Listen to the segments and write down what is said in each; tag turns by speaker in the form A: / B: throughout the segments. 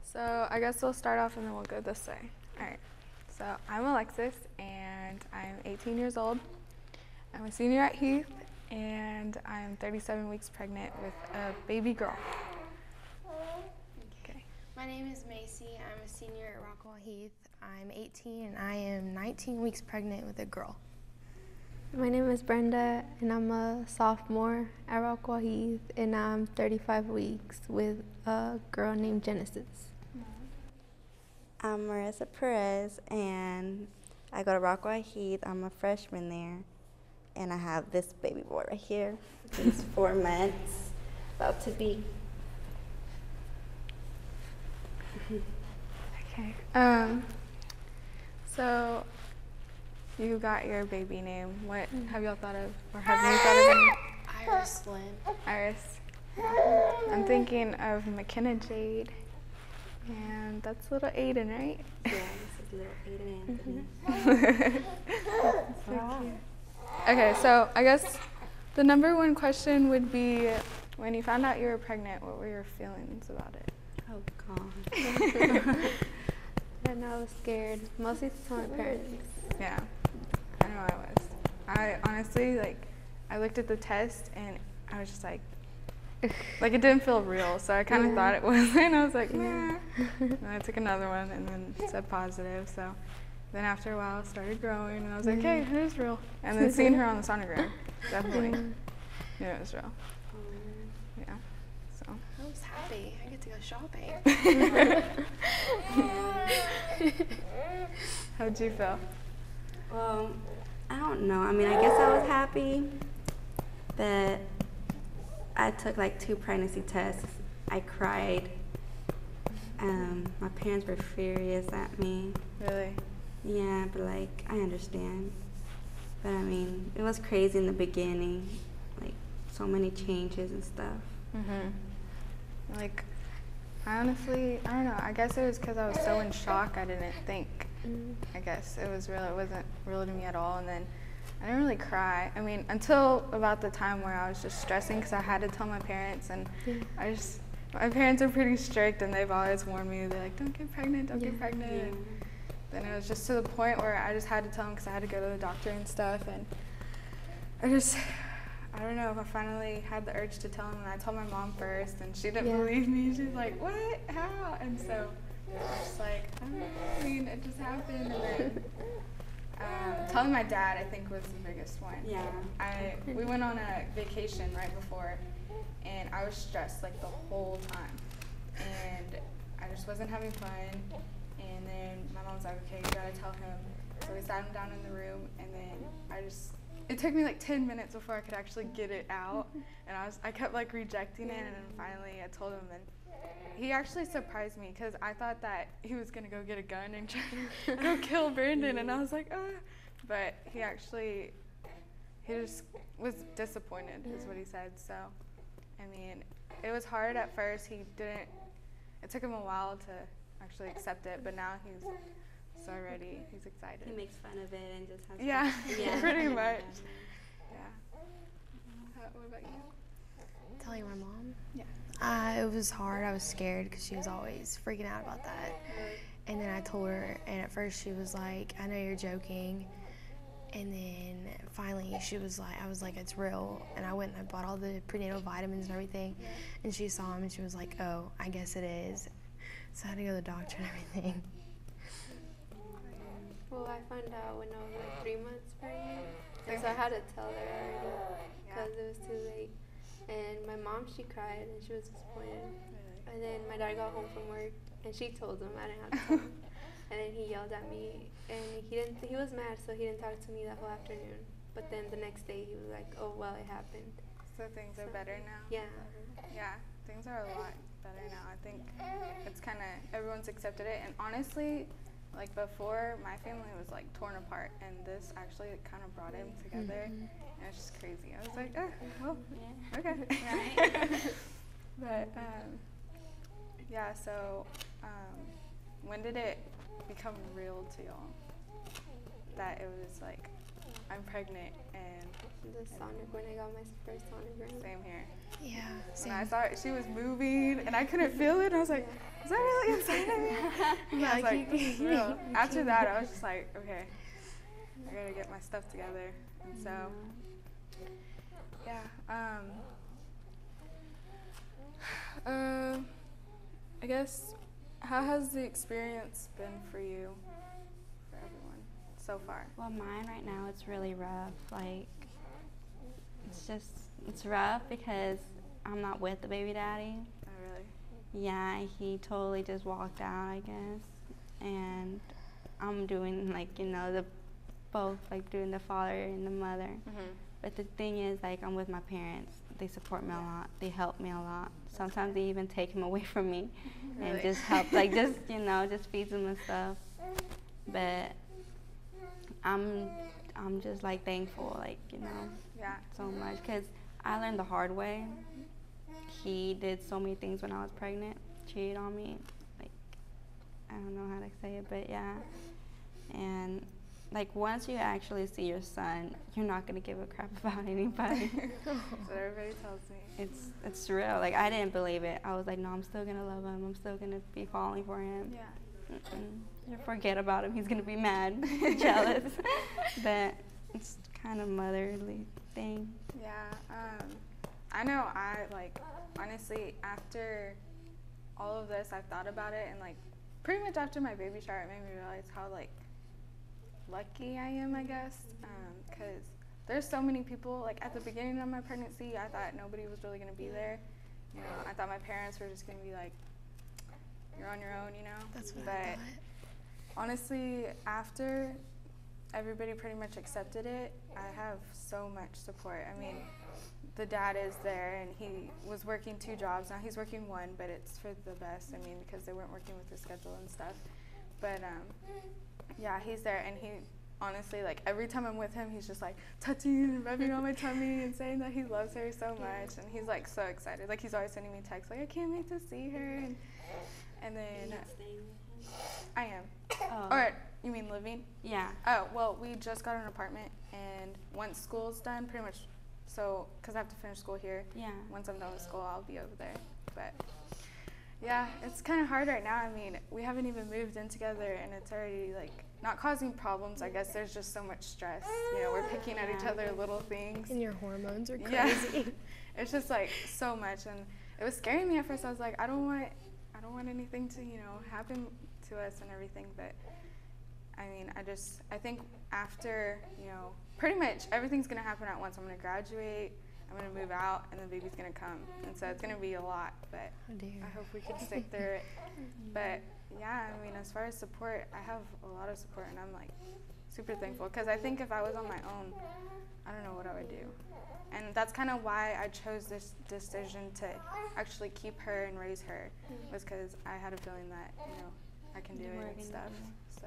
A: So I guess we'll start off and then we'll go this way. All right. So I'm Alexis and I'm 18 years old. I'm a senior at Heath and I'm 37 weeks pregnant with a baby girl. Okay.
B: My name is Macy. I'm a senior at Rockwall Heath. I'm 18 and I am 19 weeks pregnant with a girl.
C: My name is Brenda, and I'm a sophomore at Rockwall Heath, and I'm 35 weeks with a girl named Genesis.
D: I'm Marissa Perez, and I go to Rockwall Heath. I'm a freshman there, and I have this baby boy right here. He's 4 months, about to be.
A: Okay. So you got your baby name. What have y'all thought of, or have you thought of any?
B: Iris Lynn.
A: Iris. I'm thinking of McKenna Jade, and that's little Aiden, right?
D: Yeah, this is little Aiden Anthony.
A: So cute. Okay, so I guess the number one question would be, when you found out you were pregnant, what were your feelings about it?
D: Oh, God.
C: And I was scared, mostly to tell my parents.
A: Yeah, I know I was. I honestly, I looked at the test and I was just like it didn't feel real, so I kind of thought it was, and I was like, nah. And I took another one and then it said positive, so then after a while it started growing and I was like, okay, it is real. And then seeing her on the sonogram, definitely knew it was real. Yeah, so.
B: I was happy. I get to go shopping.
A: How'd you feel?
D: Well, I don't know. I mean, I guess I was happy that I took 2 pregnancy tests. I cried. My parents were furious at me.
A: Really?
D: Yeah, but I understand. But I mean, it was crazy in the beginning, so many changes and stuff.
A: I honestly, I don't know. I guess it was because I was so in shock. I didn't think. I guess it was real. It wasn't real to me at all. And then I didn't really cry. I mean, until about the time where I was just stressing because I had to tell my parents, and my parents are pretty strict, and they've always warned me. They're like, don't get pregnant, don't get pregnant.
D: Yeah.
A: And then it was just to the point where I just had to tell them because I had to go to the doctor and stuff. And I don't know if I finally had the urge to tell them, and I told my mom first, and she didn't believe me. She's like, what? How? And so I was just like, I mean, it just happened. And then telling my dad, I think, was the biggest one.
D: Yeah.
A: We went on a vacation right before, and I was stressed the whole time. And I just wasn't having fun. And then my mom's like, okay, you gotta tell him. So we sat him down in the room, and then it took me 10 minutes before I could actually get it out, and I kept rejecting it, and then finally I told him, and he actually surprised me because I thought that he was gonna go get a gun and try to go kill Brandon, and I was like, but he just was disappointed, is what he said. So, I mean, it was hard at first. It took him a while to actually accept it, but now he's so ready. He's excited.
D: He makes fun of it and just has
A: yeah, pretty much. Yeah. What about you?
B: Telling my mom?
A: Yeah.
B: It was hard. I was scared because she was always freaking out about that. And then I told her, and at first she was like, I know you're joking. And then finally she was like, I was like, it's real. And I went and I bought all the prenatal vitamins and everything. And she saw them and she was like, oh, I guess it is. So I had to go to the doctor and everything.
C: Well, I found out when I was 3 months pregnant, and so I had to tell her already because it was too late. And my mom, she cried and she was disappointed. And then my dad got home from work and she told him. I didn't have to tell him. And then he yelled at me and he was mad, so he didn't talk to me that whole afternoon. But then the next day he was like, oh, well, it happened.
A: So things are better now?
C: Yeah.
A: Yeah, things are a lot better now. I think it's everyone's accepted it. And honestly, before, my family was torn apart, and this actually kind of brought them together, and it's just crazy. I was like, well, okay.
D: Right.
A: But, yeah, so when did it become real to y'all? That it was I'm pregnant, and
C: The sonic, when I got my first sonogram.
A: same here.
B: Yeah.
A: When I saw it, she was moving, and I couldn't feel it. And I was like, is that really inside of me? And
B: Yeah,
A: I was like,
B: you-
A: this is real. After that, I was just like, okay, I gotta get my stuff together. And so, yeah. I guess, how has the experience been for you, for everyone, so far?
D: Well, mine right now, it's really rough. Like, it's rough because I'm not with the baby daddy.
A: Oh, really?
D: Yeah, he totally just walked out, I guess. And I'm doing, like, both, like, doing the father and the mother.
A: Mm-hmm.
D: But the thing is, like, I'm with my parents. They support me a lot. They help me a lot. Sometimes they even take him away from me and
A: Really?
D: just help, like, just feeds him and stuff. But I'm just, like, thankful, like,
A: Yeah.
D: so much. Because I learned the hard way. He did so many things when I was pregnant. Cheated on me. Like, I don't know how to say it, but yeah. And like, once you actually see your son, you're not gonna give a crap about anybody.
A: That's what everybody tells me.
D: It's real. Like, I didn't believe it. I was like, no, I'm still gonna love him. I'm still gonna be falling for him.
A: Yeah.
D: You forget about him. He's gonna be mad, jealous. But it's kind of motherly thing.
A: Yeah. I know. Honestly, after all of this, I've thought about it, and like, pretty much after my baby shower, it made me realize how like lucky I am, I guess, because there's so many people. Like, at the beginning of my pregnancy, I thought nobody was really gonna be there. I thought my parents were just gonna be like, you're on your own,
B: That's what
A: but
B: I thought.
A: honestly, after everybody pretty much accepted it, I have so much support. I mean, the dad is there, and he was working 2 jobs. Now he's working 1, but it's for the best. I mean, because they weren't working with the schedule and stuff. But yeah, he's there, and he honestly, like, every time I'm with him, he's just like touching and rubbing on my tummy and saying that he loves her so much, and he's like so excited. Like, he's always sending me texts like, I can't wait to see her, and then I am.
D: Oh.
A: Or you mean living?
D: Yeah.
A: Oh, well, we just got an apartment, and once school's done, pretty much, so, because I have to finish school here.
D: Yeah.
A: Once I'm done with school, I'll be over there. But, yeah, it's kind of hard right now. I mean, we haven't even moved in together, and it's already, like, not causing problems. I guess there's just so much stress. We're picking at each other little things.
B: And your hormones are
A: Yeah.
B: crazy.
A: It's just, like, so much, and it was scaring me at first. I was like, I don't want anything to, happen to us and everything, but I mean, I think after, pretty much everything's going to happen at once. I'm going to graduate, I'm going to move out, and the baby's going to come. And so it's going to be a lot, but
B: Oh dear.
A: I hope we can stick through it. But yeah, I mean, as far as support, I have a lot of support, and I'm like super thankful, because I think if I was on my own, I don't know what I would do. And that's kind of why I chose this decision to actually keep her and raise her, was because I had a feeling that, I can do it and stuff. So.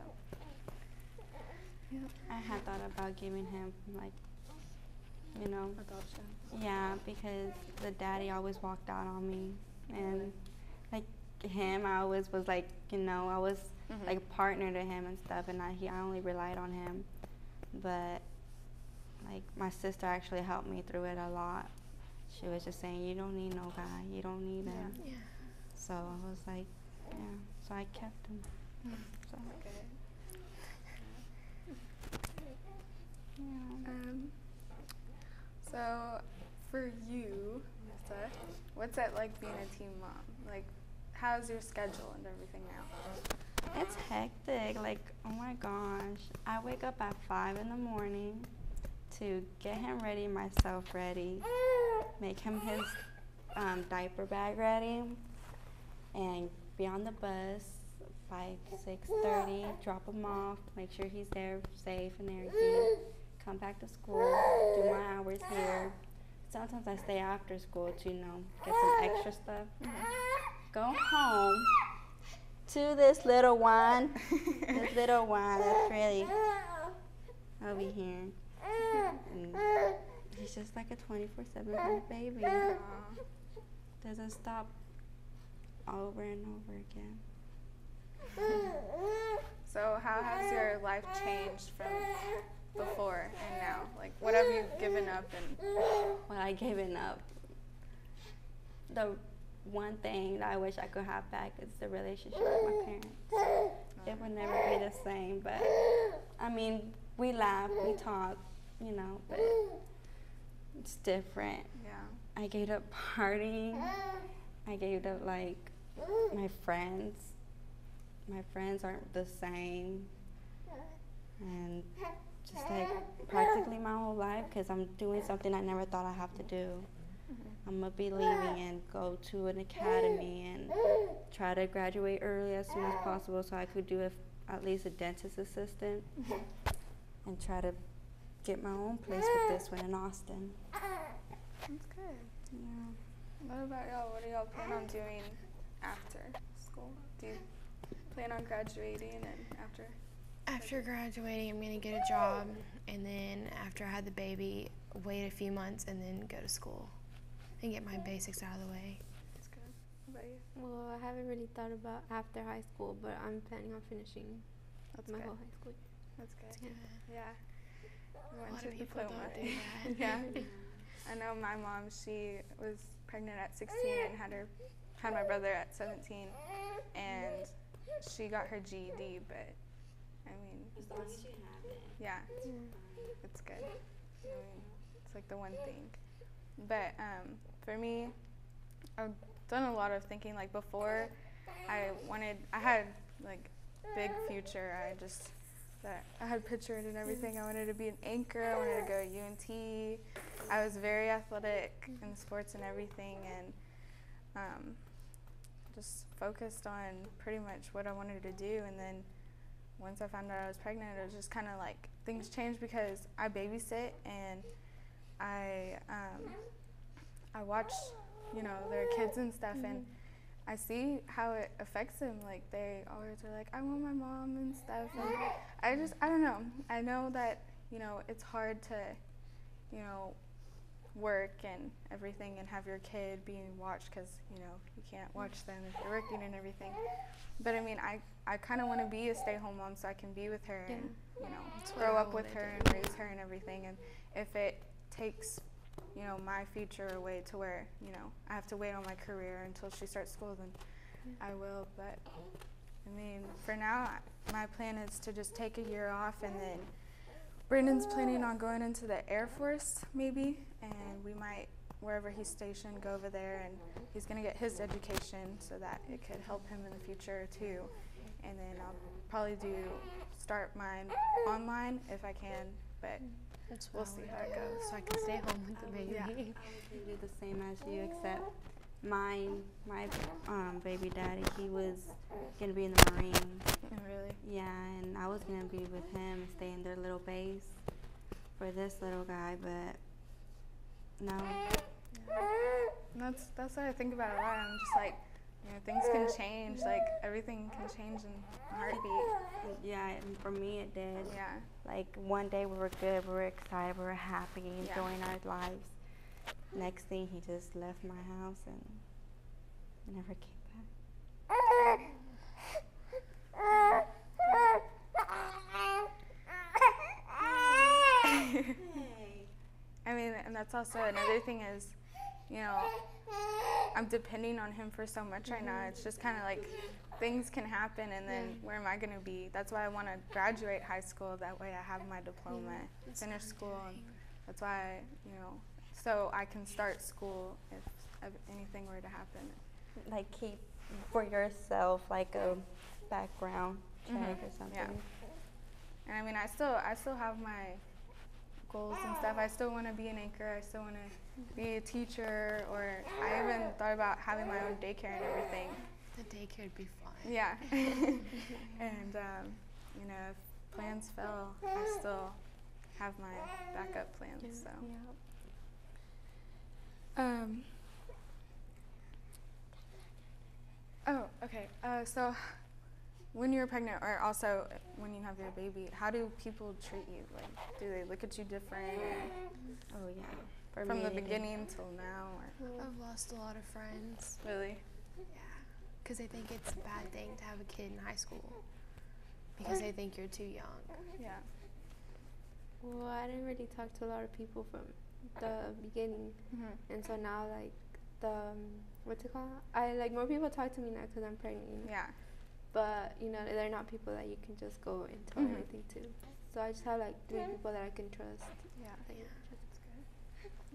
D: I had thought about giving him, like,
A: Adoption.
D: yeah, because the daddy always walked out on me. And, like, him, I always was, like, I was, like, a partner to him and stuff, and I only relied on him. But, like, my sister actually helped me through it a lot. She was just saying, you don't need no guy, you don't need him.
B: Yeah.
D: So I was like, yeah, so I kept him. So,
A: Okay.
D: yeah.
A: So, for you, Nessa, what's it like being a teen mom? Like, how's your schedule and everything now?
D: It's hectic. Like, oh my gosh. I wake up at 5 in the morning to get him ready, myself ready, make him his diaper bag ready, and be on the bus by 6:30, drop him off, make sure he's there safe and everything, come back to school, do my hours here. Sometimes I stay after school to, get some extra stuff. Go home to this little one. This little one that's really over here. And he's just like a 24/7 baby. Doesn't stop over and over again.
A: So how has your life changed from before and now? Like, what have you given up? And
D: What I given up. The one thing that I wish I could have back is the relationship with my parents. It would never be the same, but I mean, we laugh, we talk, but it's different.
A: yeah,
D: I gave up partying. I gave up like my friends. My friends aren't the same, and just like practically my whole life, because I'm doing something I never thought I'd have to do. I'm gonna be leaving and go to an academy and try to graduate early as soon as possible so I could do at least a dentist assistant and try to get my own place with this one in Austin.
A: that's good.
D: Yeah.
A: What about y'all? What do y'all plan on doing after school? Do you plan on graduating and after?
B: After graduating, I'm gonna get a job, and then after I had the baby, wait a few months and then go to school and get my basics out of the way.
A: That's good. What about you?
C: Well, I haven't really thought about after high school, but I'm planning on finishing
A: That's
C: my
A: good.
C: whole high school year.
A: That's good.
B: Yeah.
A: Yeah. We
B: A
A: went
B: lot
A: to
B: of people
A: diploma.
B: don't do that.
A: Yeah. I know my mom, she was pregnant at 16 and had my brother at 17, and she got her GED, but I mean,
D: As long as you have it.
A: yeah, it's good. I mean, it's like the one thing. But for me, I've done a lot of thinking. Like before, I had like big future. I had pictured and everything. I wanted to be an anchor. I wanted to go to UNT. I was very athletic in sports and everything, and just focused on pretty much what I wanted to do. And then once I found out I was pregnant, it was just kind of like things changed because I babysit and I watch, their kids and stuff, and I see how it affects them. Like they always are like, I want my mom and stuff, and I don't know. I know that it's hard to, work and everything and have your kid being watched because you can't watch them if you're working and everything. But I mean, I kind of want to be a stay-home mom so I can be with her and
B: That's what
A: grow
B: I
A: up with
B: wanna
A: her
B: do.
A: and raise her and everything. And if it takes my future away to where I have to wait on my career until she starts school, then I will. But I mean, for now, my plan is to just take a year off, and then Brandon's planning on going into the Air Force maybe, and we might, wherever he's stationed, go over there, and he's going to get his education so that it could help him in the future too. And then I'll probably start mine online if I can, but
B: That's
A: we'll
B: what
A: see
B: I
A: how it
B: would do,
A: goes.
B: so I can stay home with the baby.
A: Yeah.
D: I was gonna do the same as you, except my baby daddy, he was gonna be in the Marines.
A: And really,
D: Yeah, and I was gonna be with him and stay in their little base for this little guy, but no.
A: that's what I think about a lot. I'm just like, things can change. Like everything can change in a heartbeat.
D: Yeah, and for me it did.
A: Yeah.
D: Like one day we were good, we were excited, we were happy,
A: Yeah.
D: enjoying our lives. Next thing, he just left my house and never came back.
A: I mean, and that's also another thing is, I'm depending on him for so much right now. It's just kind of like things can happen, and then where am I going to be? That's why I want to graduate high school. That way I have my diploma, finish school, and that's why, so I can start school if anything were to happen.
D: Like keep for yourself like a background check or something.
A: Yeah. And I mean, I still have my goals and stuff. I still want to be an anchor. I still want to be a teacher, or I even thought about having my own daycare and everything.
B: The daycare would be fun.
A: Yeah. And if plans fail, I still have my backup plans. So. Oh, okay. So when you're pregnant, or also when you have your baby, how do people treat you? Like, do they look at you different
D: Oh yeah. For
A: from
D: me,
A: the
D: they did.
A: beginning till now? Or
B: I've lost a lot of friends.
A: really?
B: Yeah. Because they think it's a bad thing to have a kid in high school. Because they think you're too young.
A: Yeah.
C: Well, I didn't really talk to a lot of people from the beginning, and so now like what's it called? I like more people talk to me now because I'm pregnant. You know?
A: Yeah.
C: But you know, they're not people that you can just go and tell everything to. So I just have like 3 people that I can trust.
A: Yeah.
C: That, you know,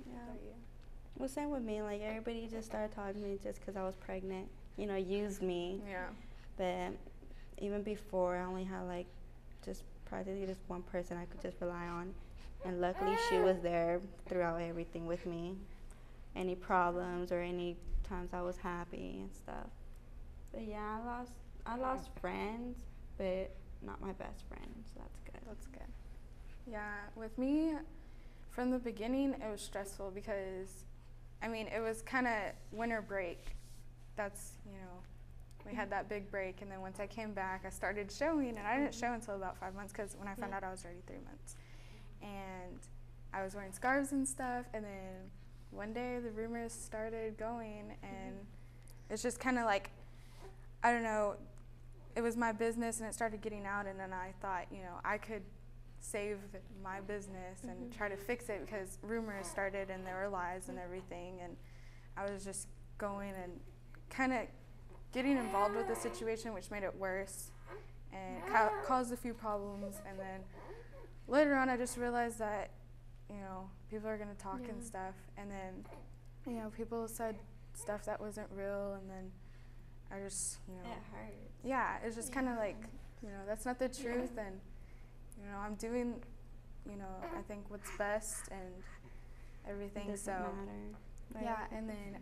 D: Yeah. Well, same with me. Like, everybody just started talking to me just because I was pregnant. You know, used me.
A: Yeah.
D: But even before, I only had, like, just practically just one person I could just rely on. And luckily, she was there throughout everything with me. Any problems or any times I was happy and stuff. But, yeah, I lost friends, but not my best friend, so that's good.
A: That's good. Yeah, with me, from the beginning, it was stressful because, I mean, it was kind of winter break. That's, you know, we had that big break, and then once I came back, I started showing, and I didn't show until about 5 months because when I found out I was already 3 months. And I was wearing scarves and stuff, and then one day the rumors started going, and it's just kind of like, I don't know, it was my business and it started getting out, and then I thought, you know, I could save my business and try to fix it because rumors started and there were lies and everything, and I was just going and kind of getting involved with the situation, which made it worse and caused a few problems. And then later on I just realized that, you know, people are going to talk and stuff, and then, you know, people said stuff that wasn't real, and then I just, you know,
D: It hurts.
A: yeah, it's just kind of like, you know, that's not the truth, and, you know, I'm doing, you know, I think what's best and everything,
D: Doesn't
A: so,
D: matter.
A: yeah, and then,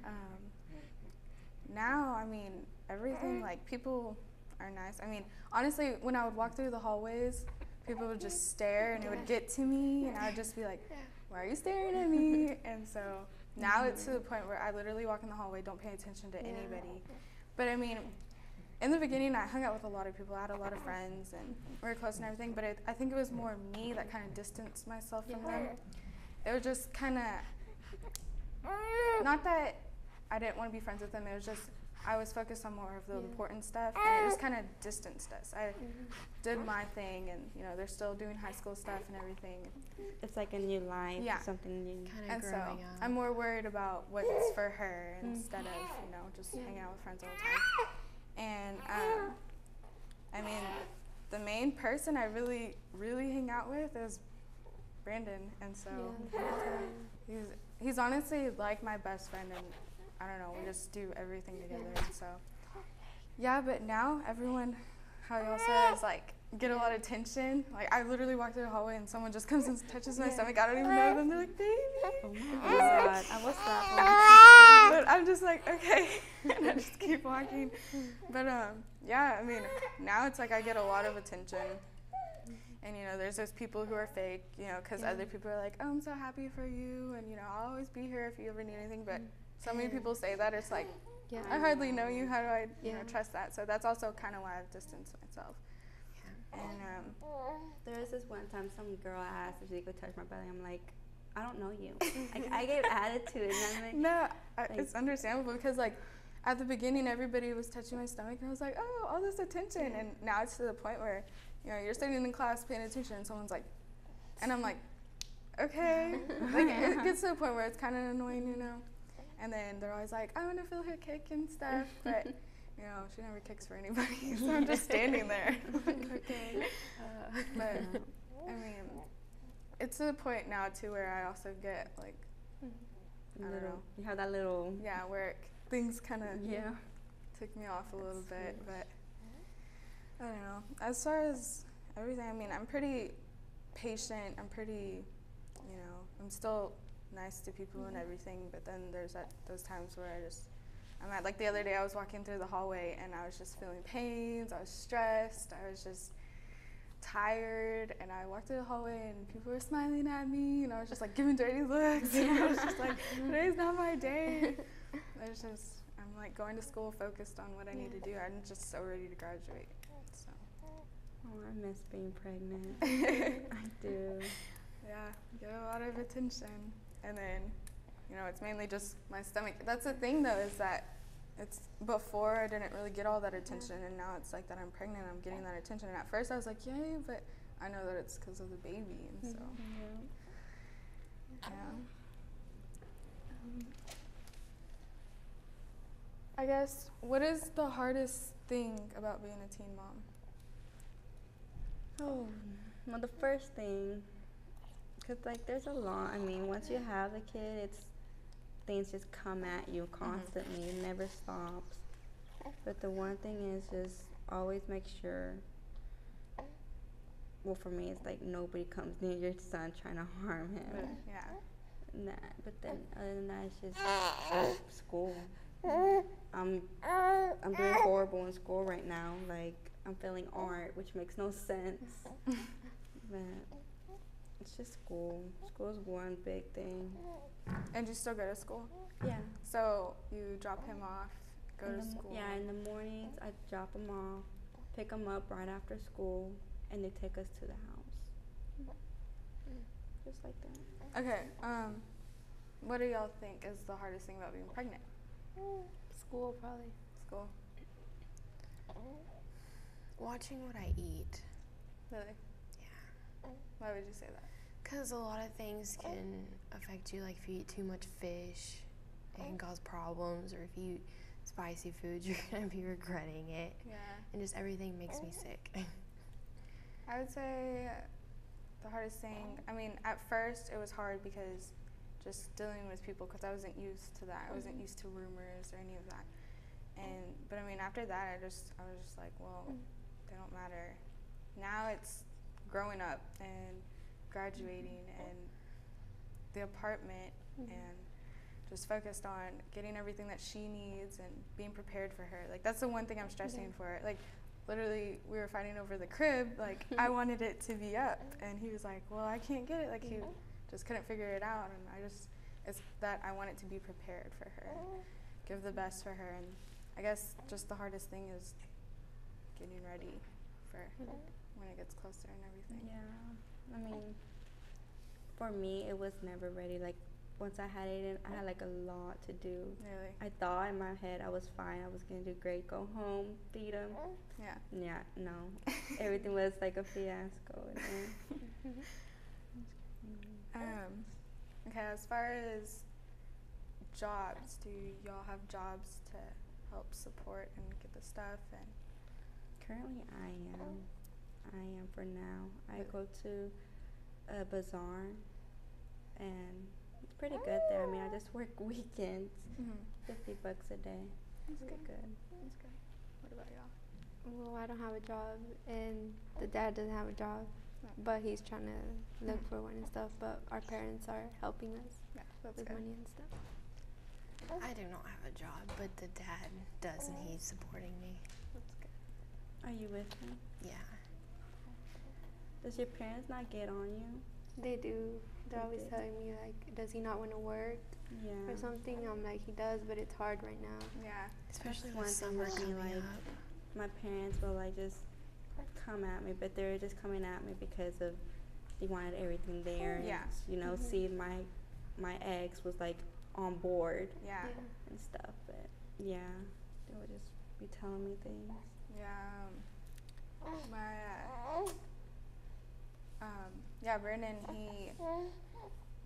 A: now, I mean, everything, like, people are nice. I mean, honestly, when I would walk through the hallways, people would just stare, and it would get to me, and I would just be like, why are you staring at me? And so now it's to the point where I literally walk in the hallway, don't pay attention to anybody. But I mean, in the beginning, I hung out with a lot of people. I had a lot of friends, and we were close and everything, but I think it was more me that kind of distanced myself from them. It was just kind of, not that I didn't want to be friends with them, it was just I was focused on more of the important stuff, and it just kind of distanced us. I did my thing, and, you know, they're still doing high school stuff and everything.
D: It's like a new life,
A: Yeah.
D: something new.
B: Kind
A: And
B: of
A: so
B: growing up.
A: I'm more worried about what's for her instead of, you know, just hanging out with friends all the time. And, I mean, the main person I really, really hang out with is Brandon. And so he's honestly like my best friend, and I don't know, we just do everything together. And so, yeah, but now everyone, how y'all said, is like, get a lot of attention. Like, I literally walk through the hallway and someone just comes and touches my stomach. I don't even know them. They're like, baby.
D: Oh my God, I was that
A: But I'm just like, okay. And I just keep walking. But, yeah, I mean, now it's like I get a lot of attention. And, you know, there's those people who are fake, you know, because other people are like, oh, I'm so happy for you. And, you know, I'll always be here if you ever need anything. But so many people say that. It's like, I hardly know you. How do I, you know, trust that? So that's also kind of why I've distanced myself. And
D: There was this one time some girl asked if she could touch my belly. I'm like, I don't know you. Like, I gave attitude, and I'm like,
A: no, it's understandable because, like, at the beginning, everybody was touching my stomach, and I was like, oh, all this attention. And now it's to the point where, you know, you're sitting in class paying attention, and someone's like, and I'm like, okay. Like, it gets to the point where it's kind of annoying, you know. And then they're always like, I want to feel her kick and stuff, but, you know, she never kicks for anybody, so I'm just standing there. Okay. But, I mean, it's to the point now, too, where I also get, like, I don't know.
D: You have that little.
A: Yeah, where things kind of
D: Yeah.
A: took me off a little bit, but I don't know. As far as everything, I mean, I'm pretty patient. I'm pretty, you know, I'm still nice to people and everything, but then there's those times where I'm at, like the other day I was walking through the hallway and I was just feeling pains, I was stressed, I was just tired, and I walked through the hallway and people were smiling at me, and I was just like giving dirty looks, and I was just like, today's not my day. It's just, I'm like going to school focused on what I need to do. I'm just so ready to graduate. So.
D: Oh, I miss being pregnant. I do.
A: Yeah, get a lot of attention. And then, you know, it's mainly just my stomach. That's the thing, though, is that it's before I didn't really get all that attention, and now it's like that I'm pregnant, I'm getting that attention. And at first I was like, yay, but I know that it's because of the baby, and so yeah. I guess, what is the hardest thing about being a teen mom?
D: Oh, well, the first thing, because, like, there's a lot. I mean, once you have a kid, things just come at you constantly. It never stops. But the one thing is just always make sure, well, for me, it's like nobody comes near your son trying to harm him.
A: Yeah.
D: But then, other than that, it's just school. I'm doing horrible in school right now. Like, I'm failing art, which makes no sense. But it's just school. School's one big thing.
A: And you still go to school?
D: Yeah.
A: So you drop him off, go to school?
D: Yeah, in the mornings I drop him off, pick him up right after school, and they take us to the house. Just like that.
A: Okay, what do y'all think is the hardest thing about being pregnant?
C: School, probably.
A: School?
B: Watching what I eat.
A: Really?
B: Yeah.
A: Why would you say that?
B: Because a lot of things can affect you. Like if you eat too much fish, it can cause problems. Or if you eat spicy foods, you're going to be regretting it.
A: Yeah.
B: And just everything makes me sick.
A: I would say the hardest thing, I mean, at first it was hard because just dealing with people, because I wasn't used to that. I wasn't used to rumors or any of that. But I mean, after that, I was just like, well, they don't matter. Now it's growing up and graduating and the apartment and just focused on getting everything that she needs and being prepared for her. Like, that's the one thing I'm stressing for. Like, literally, we were fighting over the crib. Like, I wanted it to be up, and he was like, well, I can't get it. Like, he just couldn't figure it out, and it's that I want it to be prepared for her, give the best for her. And I guess just the hardest thing is getting ready for when it gets closer and everything.
D: Yeah. I mean, for me, it was never ready. Like, once I had Aiden, I had like a lot to do.
A: Really?
D: I thought in my head I was fine. I was gonna do great. Go home, feed him.
A: Yeah.
D: Yeah, no. Everything was like a fiasco.
A: Okay, as far as jobs, do y'all have jobs to help support and get the stuff? And
D: Currently, I am for now. I go to a bazaar, and it's pretty good there. I mean, I just work weekends, $50 a day. It's good.
A: That's good. What about y'all?
C: Well, I don't have a job, and the dad doesn't have a job, but he's trying to look for one and stuff. But our parents are helping us with
A: good.
C: money and stuff.
B: I do not have a job, but the dad does, and he's supporting me.
A: That's good.
D: Are you with me?
B: Yeah.
D: Does your parents not get on you?
C: They do. They're
D: They
C: always
D: do.
C: telling me, like, does he not want to work
D: Yeah.
C: or something? I'm like, he does, but it's hard right now.
A: Yeah.
B: Especially
D: One
B: with
D: thing
B: summer
D: with me,
B: coming
D: like,
B: up.
D: my parents will like just come at me, but they're just coming at me because of they wanted everything there. And,
A: Yeah.
D: See my ex was like on board
A: Yeah.
D: and stuff, but yeah, they would just be telling me things.
A: Brandon,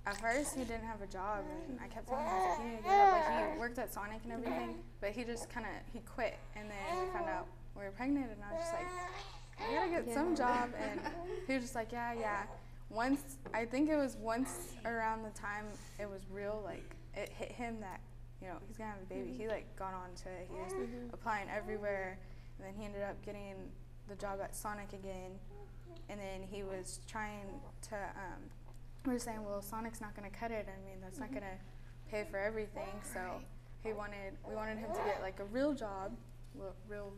A: at first he didn't have a job, and I kept telling him, I was like, you need to get up. Like, he worked at Sonic and everything, but he just he quit, and then we found out we were pregnant, and I was just like, I gotta get some job, and he was just like, yeah. I think it was once around the time it was real, like, it hit him that, he's gonna have a baby. He, like, got on to it. He was applying everywhere, and then he ended up getting the job at Sonic again, and then he was trying to, we were saying, well, Sonic's not gonna cut it. I mean, that's not gonna pay for everything, so we wanted him to get, like, a real job, real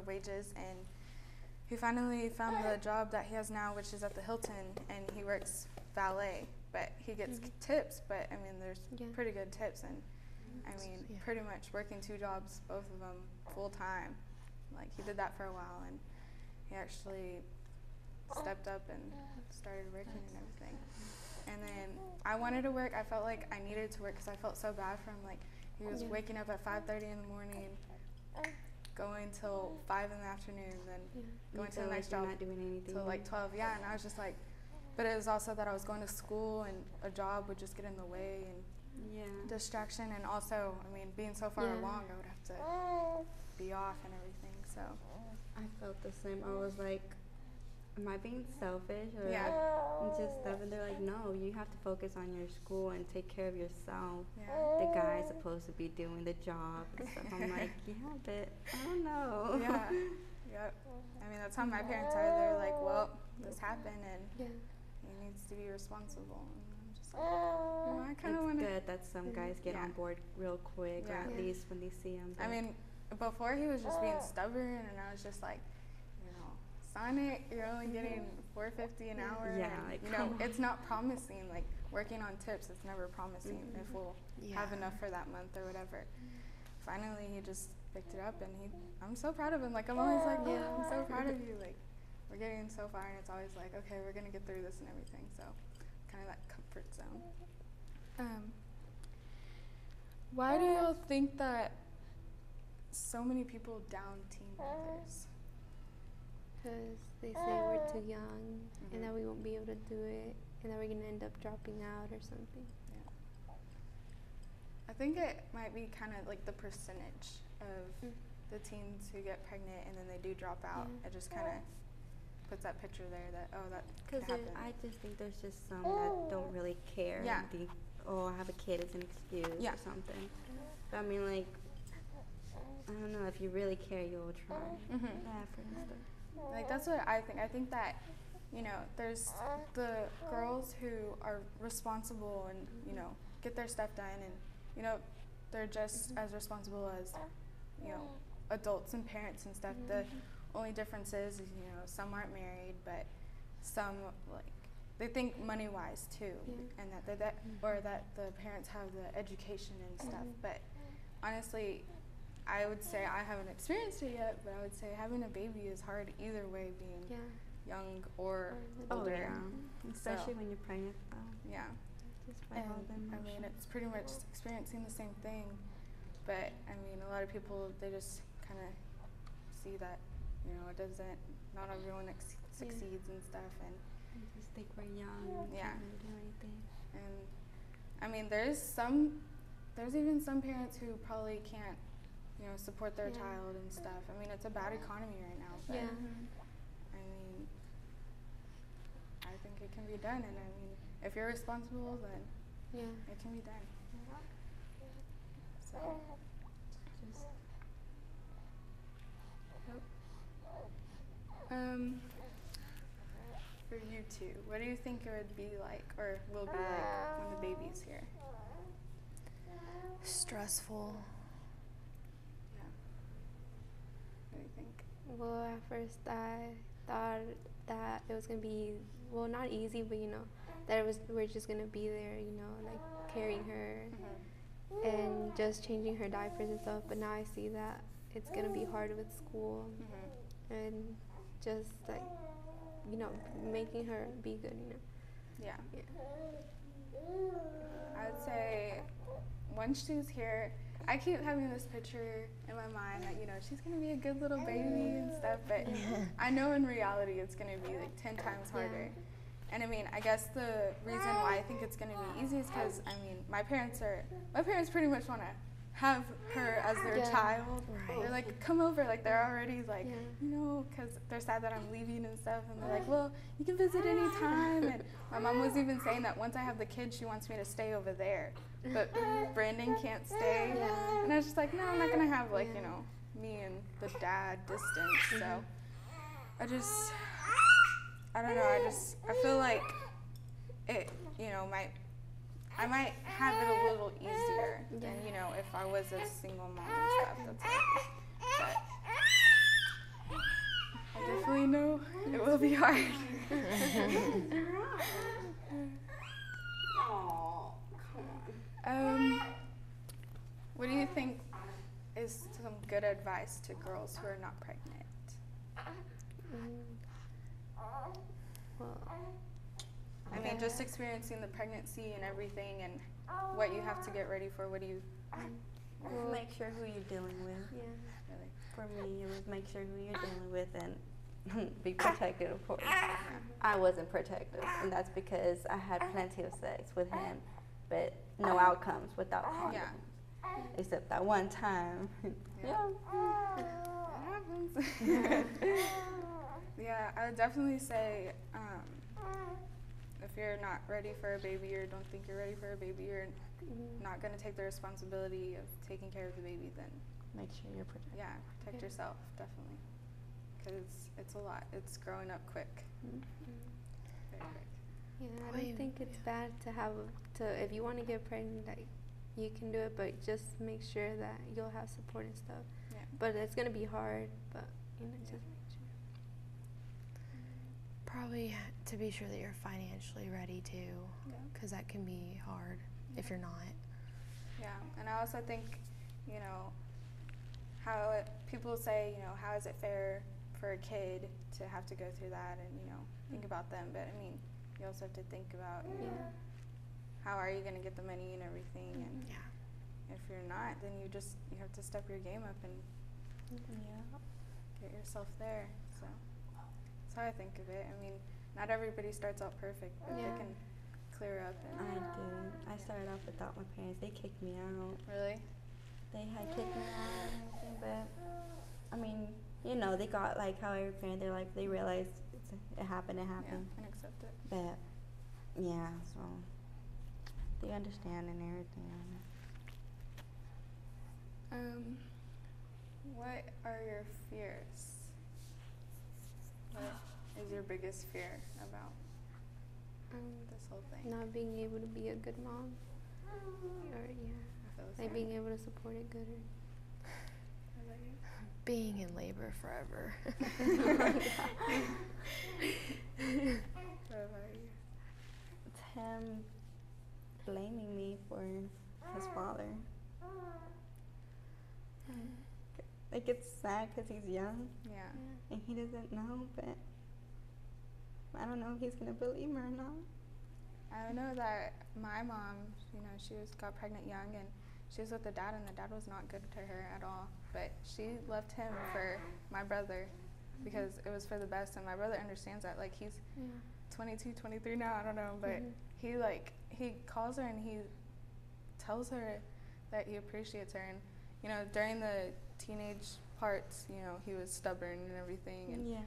A: wages, and he finally found the job that he has now, which is at the Hilton, and he works valet, but he gets tips, but I mean, there's pretty good tips, and I mean, pretty much working 2 jobs, both of them full time. Like, he did that for a while, and he actually stepped up and started working and everything. And then I wanted to work. I felt like I needed to work because I felt so bad for him. Like, he was waking up at 5:30 in the morning, going till 5 in the afternoon, then
C: Yeah.
A: going
D: You
A: to the
D: feel
A: next
D: like you're
A: job
D: not doing anything.
A: till like 12. Yeah, and I was just like, but it was also that I was going to school and a job would just get in the way and
D: Yeah.
A: distraction, and also, I mean, being so far
C: Yeah.
A: along, I would have to be off and everything. So
D: I felt the same. I was like, am I being selfish or
A: Yeah.
D: and just stuff? And they're like, no, you have to focus on your school and take care of yourself.
A: yeah,
D: The guy's supposed to be doing the job and stuff. I'm like, yeah, but I don't know.
A: yeah, yep. I mean, that's how my parents are. They're like, well, this happened and
C: Yeah.
A: he needs to be responsible. And I'm just like, well, I kind of
D: It's
A: want to.
D: good that some guys get
A: Yeah.
D: on board real quick, or
A: Yeah.
D: at
C: Yeah.
D: least when they see him.
A: I mean, before he was just being stubborn, and I was just like, you know, sign it. You're only getting $4.50 an hour.
D: Yeah,
A: and,
D: like,
A: you know,
D: come on.
A: it's not promising. Like working on tips, it's never promising
D: Mhm.
A: if we'll
B: Yeah.
A: have enough for that month or whatever. Finally, he just picked it up, and I'm so proud of him. Like I'm always like,
C: Yeah.
A: I'm so proud of you. Like we're getting so far, and it's always like, okay, we're gonna get through this and everything. So kind of that comfort zone. Why do y'all think that so many people down teen mothers?
C: Because they say we're too young
A: Mhm.
C: and that we won't be able to do it and that we're going to end up dropping out or something.
A: I think it might be kind of like the percentage of
C: Mm.
A: the teens who get pregnant and then they do drop out.
C: Yeah.
A: It just kind of puts that picture there that, oh, that could
D: Because
A: happen.
D: I just think there's just some that don't really care.
A: Yeah.
D: And think, oh, I have a kid, it's an excuse
A: Yeah.
D: or something. But I mean, like, I don't know, if you really care, you'll try
A: Mhm.
D: the effort and stuff.
A: Like that's what I think. I think that, you know, there's the girls who are responsible and, you know, get their stuff done and, you know, they're just as responsible as, you know, adults and parents and stuff. The only difference is, you know, some aren't married, but some, like, they think money-wise too,
C: Yeah.
A: and that or that the parents have the education and stuff. But honestly, I would say I haven't experienced it yet, but I would say having a baby is hard either way, being
C: Yeah.
A: young or
C: Or
A: older.
D: Oh, yeah. Especially
A: So-
D: when you're pregnant, though.
A: Yeah.
D: Just by all the
A: And I mean, it's pretty much experiencing the same thing, but I mean, a lot of people, they just kind of see that, you know, it doesn't, not everyone succeeds and stuff, and
D: You just think we're young and
A: Yeah.
D: can't really do anything.
A: I mean, there's even some parents who probably can't, you know, support their
C: Yeah.
A: child and stuff. I mean, it's a bad economy right now, but
C: Yeah.
A: I mean, I think it can be done, and I mean, if you're responsible, then
C: Yeah.
A: it can be done. So,
D: Just
A: for you two, what do you think it would be like, or will be like, when the baby's here?
B: Stressful.
A: Yeah. What do you think?
C: Well, at first I thought that it was going to be, well, not easy, but, you know, that we're just going to be there, you know, like carrying her and just changing her diapers and stuff. But now I see that it's going to be hard with school and just like, you know, making her be good, you know.
A: Yeah.
C: Yeah.
A: I would say once she's here, I keep having this picture in my mind that, you know, she's going to be a good little baby and stuff, but I know in reality it's going to be like 10 times harder. And I mean, I guess the reason why I think it's going to be easy is because, I mean, my parents pretty much want to have her as their
C: Yeah.
A: child.
B: Right.
A: They're like, come over, like they're already like,
C: Yeah.
A: you know, because they're sad that I'm leaving and stuff, and they're like, well, you can visit anytime. And my mom was even saying that once I have the kids, she wants me to stay over there, but Brandon can't stay.
C: Yeah.
A: And I was just like, no, I'm not going to have like,
C: Yeah.
A: you know, me and the dad distance. So I don't know, I feel like it, you know, I might have it a little easier than, you know, if I was a single mom and stuff. That's all. But I definitely know it will be hard.
D: oh, come on.
A: What do you think is some good advice to girls who are not pregnant?
C: Well,
A: I mean, just experiencing the pregnancy and everything and what you have to get ready for. What do you
C: well,
D: Make sure who you're dealing with.
C: yeah.
A: really?
D: for me, it was make sure who you're dealing with and be protected, of course. I wasn't protected, and that's because I had plenty of sex with him, but no outcomes without condoms.
A: Yeah.
D: Except that one time. Yeah.
A: It happens. Yeah, I would definitely say if you're not ready for a baby or don't think you're ready for a baby, you're not going to take the responsibility of taking care of the baby, then
D: Make sure you're protected.
A: yeah, protect yourself, definitely. Because it's a lot. It's growing up quick. Very quick.
C: Yeah, I
B: Wait,
C: don't think it's bad to have if you want to get pregnant, like you can do it, but just make sure that you'll have support and stuff.
A: Yeah.
C: But it's gonna be hard, but just make sure.
B: Probably to be sure that you're financially ready too,
A: Yeah.
B: because that can be hard if you're not.
A: Yeah, and I also think, people say, how is it fair for a kid to have to go through that and, think about them. But, I mean, you also have to think about, how are you going to get the money and everything. And
B: Yeah.
A: if you're not, then you have to step your game up and get yourself there. So that's how I think of it. I mean, not everybody starts out perfect, but they can clear up.
D: I did. I started off without my parents. They kicked me out.
A: Really?
D: They had kicked me out and everything, but I mean, they got like how every parent, they're like, they realized it happened.
A: Yeah, and accept it.
D: But yeah, so they understand and everything.
A: What are your fears? What is your biggest fear about this whole thing?
C: Not being able to be a good mom, or
A: I feel the
C: like
A: same.
C: being able to support it good.
A: How about you?
B: Being in labor forever.
A: What about you?
D: It's him blaming me for his father. Like, it's sad because he's young
A: Yeah.
D: and he doesn't know, but I don't know if he's gonna believe me or not.
A: I know that my mom, she got pregnant young and she was with the dad, and the dad was not good to her at all. But she left him for my brother because it was for the best, and my brother understands that. Like, he's 22, 23 now, I don't know, but he calls her and he tells her that he appreciates her. And during the teenage parts, he was stubborn and everything, and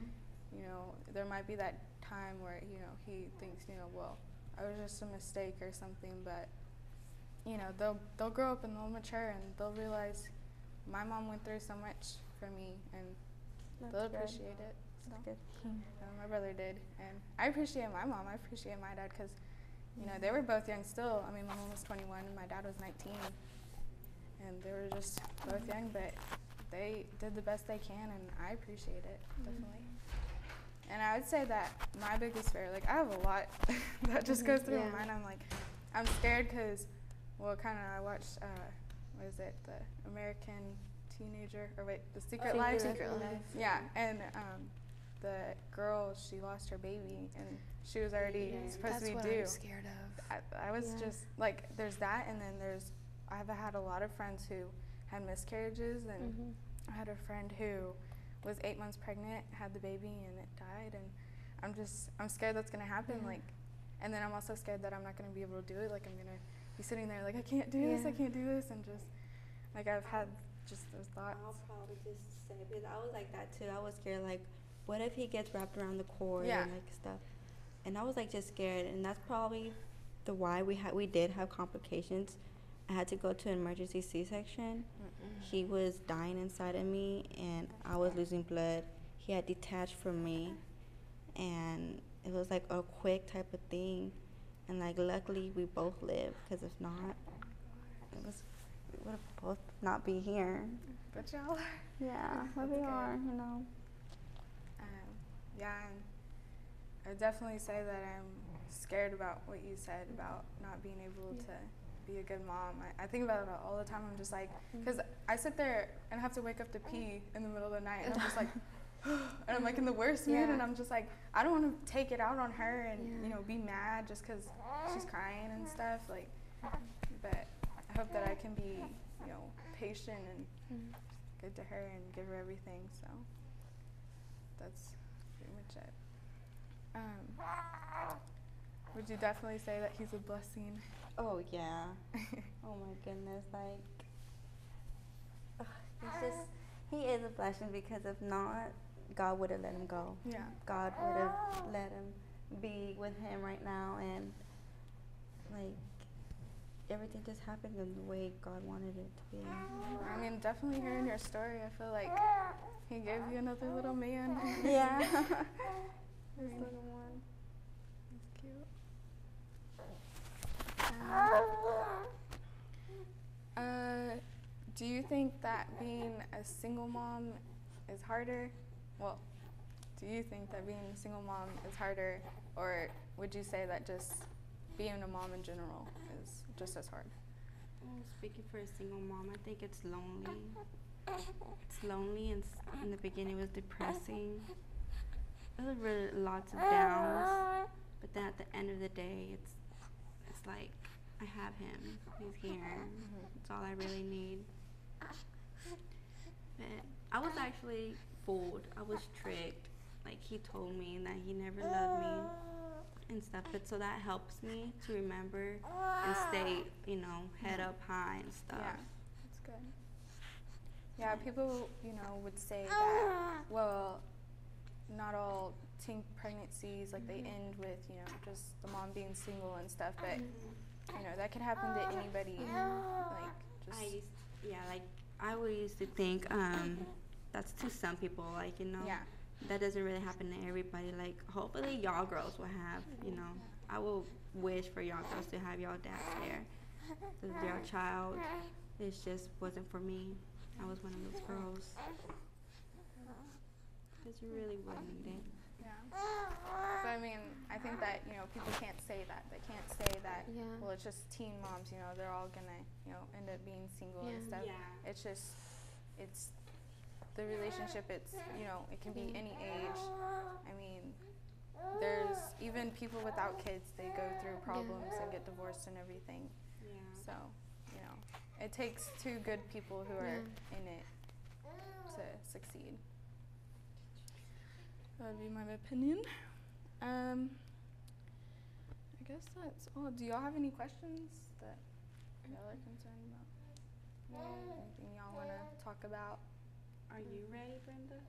A: there might be that time where he thinks, well, I was just a mistake or something, but they'll grow up and they'll mature and they'll realize my mom went through so much for me, and they'll appreciate it. So
D: That's good.
A: my brother did, and I appreciate my mom. I appreciate my dad because they were both young still. I mean, my mom was 21 and my dad was 19, and they were just both young, but they did the best they can, and I appreciate it, definitely. And I would say that my biggest fear, like, I have a lot that just goes through my mind. I'm scared because, I watched, what is it, the American Teenager, or wait, The Secret Life?
B: Secret Life.
A: Yeah, and the girl, she lost her baby, and she was already supposed to be
B: That's
A: due.
B: what I'm scared of.
A: I was just, like, there's that, and then I've had a lot of friends who had miscarriages, and I had a friend who was 8 months pregnant, had the baby, and it died, and I'm scared that's gonna happen, like, and then I'm also scared that I'm not gonna be able to do it, like, I'm gonna be sitting there like, I can't do this, and just, like, I've had just those thoughts.
D: I'll probably just say, because I was like that too. I was scared, like, what if he gets wrapped around the cord and like stuff, and I was like just scared, and that's probably the why we did have complications. I had to go to an emergency C-section. He was dying inside of me, and I was losing blood. He had detached from me, and it was like a quick type of thing. And like, luckily, we both lived, because if not, we would have both not be here.
A: But y'all,
D: Yeah, but we are,
A: yeah, and I would definitely say that I'm scared about what you said about not being able to be a good mom. I think about it all the time. I'm just like, because I sit there and have to wake up to pee in the middle of the night, and I'm just like, and I'm like in the worst mood, and I'm just like, I don't want to take it out on her and be mad just because she's crying and stuff. Like, but I hope that I can be patient and good to her and give her everything. So that's pretty much it. Would you definitely say that he's a blessing?
D: Oh yeah. Oh my goodness, like he is a blessing, because if not, God would have let him go.
A: Yeah.
D: God would have let him be with him right now, and like everything just happened in the way God wanted it to be.
A: I mean, definitely hearing your story, I feel like he gave you another little man.
D: Yeah.
A: This little one. That's cute. Do you think that being a single mom is harder? Well, do you think that being a single mom is harder, or would you say that just being a mom in general is just as hard?
D: Well, speaking for a single mom, I think it's lonely. It's lonely, and in the beginning it was depressing. There was really lots of downs, but then at the end of the day, it's like I have him. He's here. That's all I really need. But I was actually fooled. I was tricked. Like, he told me that he never loved me and stuff. But so that helps me to remember and stay, head up high and stuff.
A: Yeah, that's good. Yeah, people, would say that, well, not all teen pregnancies, like, they end with, just the mom being single and stuff. But, that could happen to anybody. Like, just...
D: I always used to think that's to some people,
A: Yeah.
D: that doesn't really happen to everybody. Like, hopefully y'all girls will have, I will wish for y'all girls to have y'all dads there. So your child, it just wasn't for me. I was one of those girls. Because you really would need it.
A: Yeah. So, I mean, I think that, people can't say that. They can't say that, well, it's just teen moms, they're all going to, end up being single and stuff.
D: Yeah.
A: It's just, it's the relationship, it's, it can be any age. I mean, there's even people without kids, they go through problems and get divorced and everything.
D: Yeah.
A: So, it takes two good people who are in it to succeed. That would be my opinion. I guess that's all. Do y'all have any questions that y'all are concerned about? Anything y'all want to talk about?
D: Are you ready, Brenda?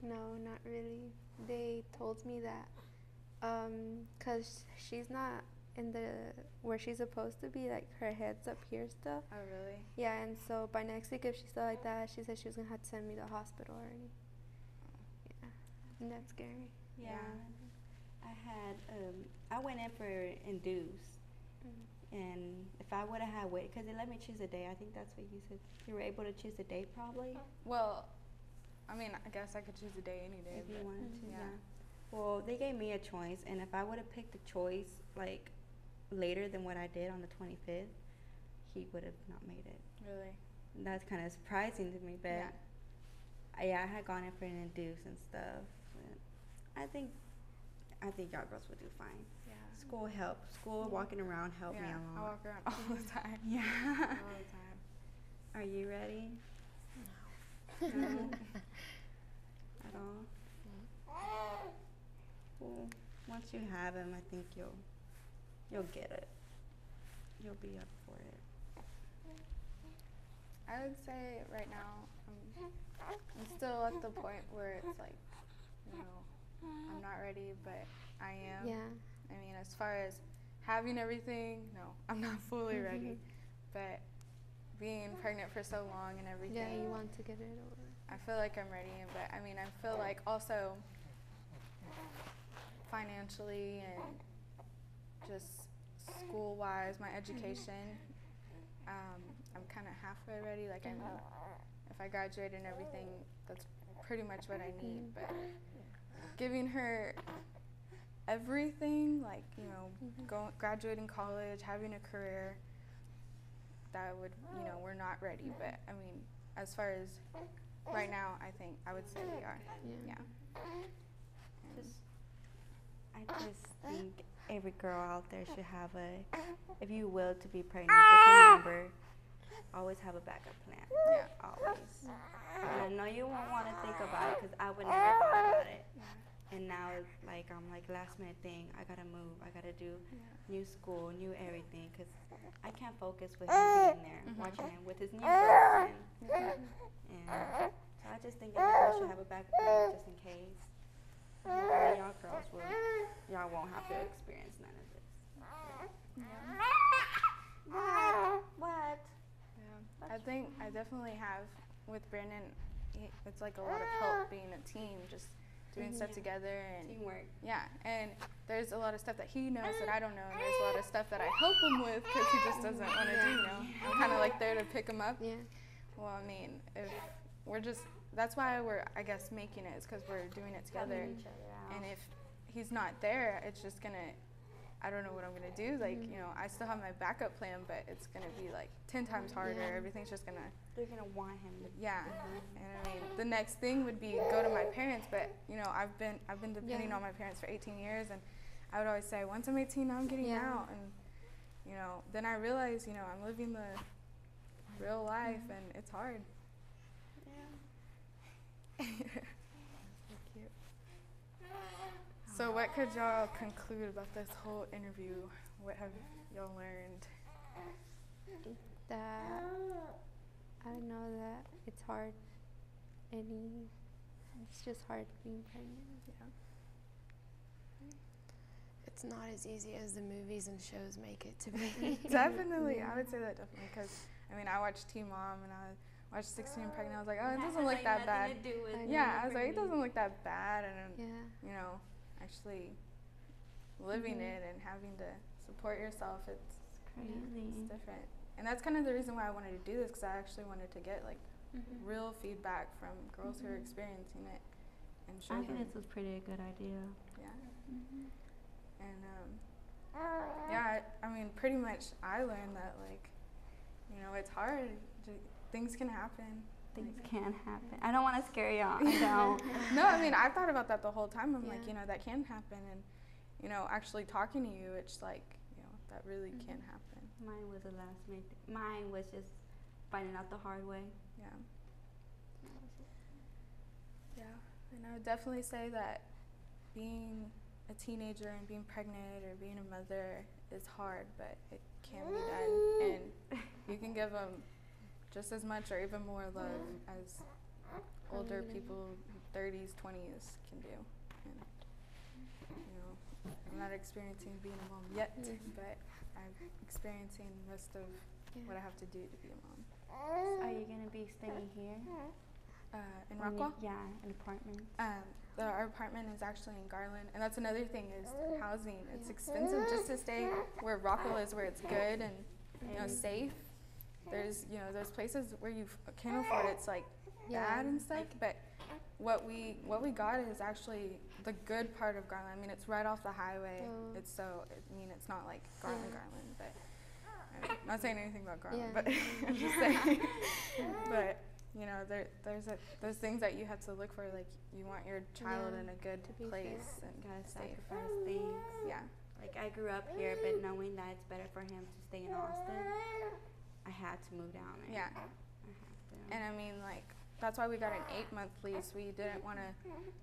C: No, not really. They told me that because she's not in where she's supposed to be, like her head's up here still.
A: Oh, really?
C: Yeah, and so by next week, if she's still like that, she said she was going to have to send me to the hospital already. Yeah, and that's scary.
D: Yeah. I went in for induced. And if I would have had weight, because they let me choose a day. I think that's what you said. You were able to choose a day, probably?
A: Well, I mean, I guess I could choose a day any day.
D: If you wanted to,
A: yeah.
D: Well, they gave me a choice, and if I would have picked the choice, like, later than what I did on the 25th, he would have not made it.
A: Really?
D: And that's kind of surprising to me, but I had gone in for an induce and stuff. I think y'all girls would do fine.
A: Yeah.
D: School helps. School, walking around helped me a lot.
A: I walk around all the time.
D: Yeah.
A: All the time.
D: Are you ready? No. At all? Well, once you have him, I think you'll get it. You'll be up for it.
A: I would say right now, I'm still at the point where it's like, I'm not ready, but I am.
C: Yeah.
A: I mean, as far as having everything, no, I'm not fully ready. But being pregnant for so long and everything.
C: Yeah, you want to get it over.
A: I feel like I'm ready, but I mean, I feel like also financially and just school-wise, my education, I'm kind of halfway ready. Like, I know if I graduate and everything, that's pretty much what I need. But giving her everything, like, graduating college, having a career, that would, we're not ready. But, I mean, as far as right now, I would say we are. Yeah.
D: I just think every girl out there should have if you will to be pregnant, just remember always have a backup plan.
A: Yeah.
D: Always. And I know you won't want to think about it because I would never thought about it. And now it's like I'm like last minute thing. I gotta move. I gotta do new school, new everything because I can't focus with him being there, watching him with his new girlfriend. And so I just think everybody should have a backup plan just in case. And y'all girls y'all won't have to experience none of this. What?
A: Yeah. I think I definitely have with Brandon. It's like a lot of help being a team, just doing stuff together and
D: Teamwork.
A: Yeah, and there's a lot of stuff that he knows that I don't know, and there's a lot of stuff that I help him with because he just doesn't want to do. You know, I'm kind of like there to pick him up.
C: Yeah.
A: Well, I mean, if we're just that's why we're I guess making it is because we're doing it together.
D: Helping each other out.
A: And if he's not there, it's just gonna. I don't know what I'm gonna do. Like, you know, I still have my backup plan, but it's gonna be like 10 times harder.
C: Yeah.
A: Everything's just gonna.
D: They're gonna want him to.
A: Yeah. And I mean, the next thing would be go to my parents, but you know, I've been depending on my parents for 18 years, and I would always say, once I'm 18, now I'm getting out, and you know, then I realized, you know, I'm living the real life, and it's hard. Yeah. So cute. So what could y'all conclude about this whole interview? What have y'all learned?
C: That I know that it's hard. It's just hard being pregnant.
A: Yeah.
B: It's not as easy as the movies and shows make it to be.
A: Definitely, I would say that definitely because I mean I watched Teen Mom and I watched 16 and Pregnant. I was like, oh, it doesn't look that bad. Yeah, I was like, it doesn't look that bad, and you know, actually living it and having to support yourself, it's different. And that's kind of the reason why I wanted to do this because I actually wanted to get like real feedback from girls who are experiencing it and show
D: I
A: them.
D: think this was pretty a good idea.
A: Yeah. And yeah, I mean, pretty much I learned that like, you know, it's hard. Things can happen.
D: Things can happen. I don't want to scare y'all. I don't.
A: No, I mean, I thought about that the whole time. I'm like, you know, that can happen. And, you know, actually talking to you, it's like, you know, that really can happen.
D: Mine was a last minute. Mine was just finding out the hard way.
A: Yeah. Yeah. And I would definitely say that being a teenager and being pregnant or being a mother is hard, but it can be done. And you can give them just as much or even more love as older people, 30s, 20s can do. And, you know, I'm not experiencing being a mom yet, but I'm experiencing most of what I have to do to be a mom.
D: Are you going to be staying here?
A: In Rockwell?
D: Yeah, an apartment.
A: Our apartment is actually in Garland, and that's another thing is housing. It's expensive just to stay where Rockwell is, where it's good and you know safe. There's you know those places where you can afford it's like bad and stuff, but what we got is actually the good part of Garland. I mean, it's right off the highway. It's so I mean it's not like Garland, but I'm not saying anything about Garland, but I'm just saying, but. You know, there's those things that you have to look for. Like, you want your child in a good place and
D: gotta
A: safe.
D: sacrifice things.
A: Yeah.
D: Like, I grew up here, but knowing that it's better for him to stay in Austin, I had to move down there.
A: Yeah.
D: I have to.
A: And I mean, like, that's why we got an 8-month lease. We didn't want to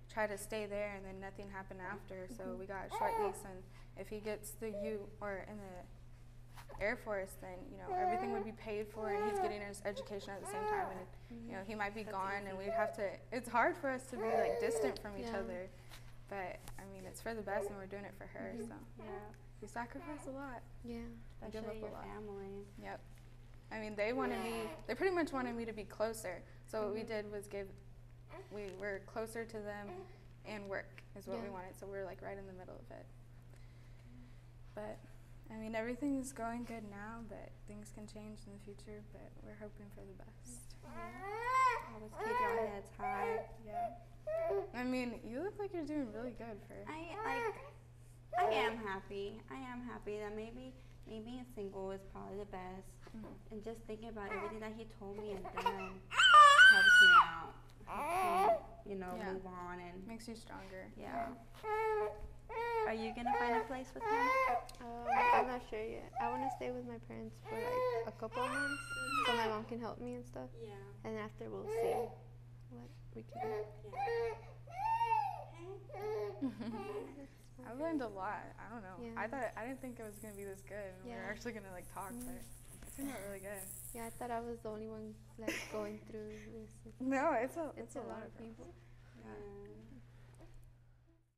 A: try to stay there and then nothing happened after. So we got a short lease, and if he gets the U or in the Air Force, then you know everything would be paid for, and he's getting his education at the same time, and you know he might be gone, and we'd have to. It's hard for us to be like distant from each other, but I mean it's for the best, and we're doing it for her. So we sacrifice a lot.
C: Yeah,
D: especially your family.
A: Yep. I mean they pretty much wanted me to be closer. So what we did was we were closer to them, and work is what we wanted. So we were like right in the middle of it. But. I mean, everything's going good now, but things can change in the future, but we're hoping for the best.
D: Always keep your heads high.
A: Yeah. I mean, you look like you're doing really good for...
D: I am happy. I am happy that maybe being single is probably the best. And just thinking about everything that he told me and done helps me out. Helps me, you know, move on and...
A: Makes you stronger.
D: Yeah. are you gonna find a place with him?
C: I'm not sure yet. I want to stay with my parents for like a couple of months so my mom can help me and stuff.
D: Yeah.
C: And after we'll see what we can do.
A: I've learned a lot. I don't know.
C: Yeah.
A: I didn't think it was gonna be this good. We were
C: Yeah.
A: actually gonna like talk, but it turned out really good.
C: Yeah, I thought I was the only one like going through this.
A: No, it's a
C: It's a lot of people.
A: Yeah.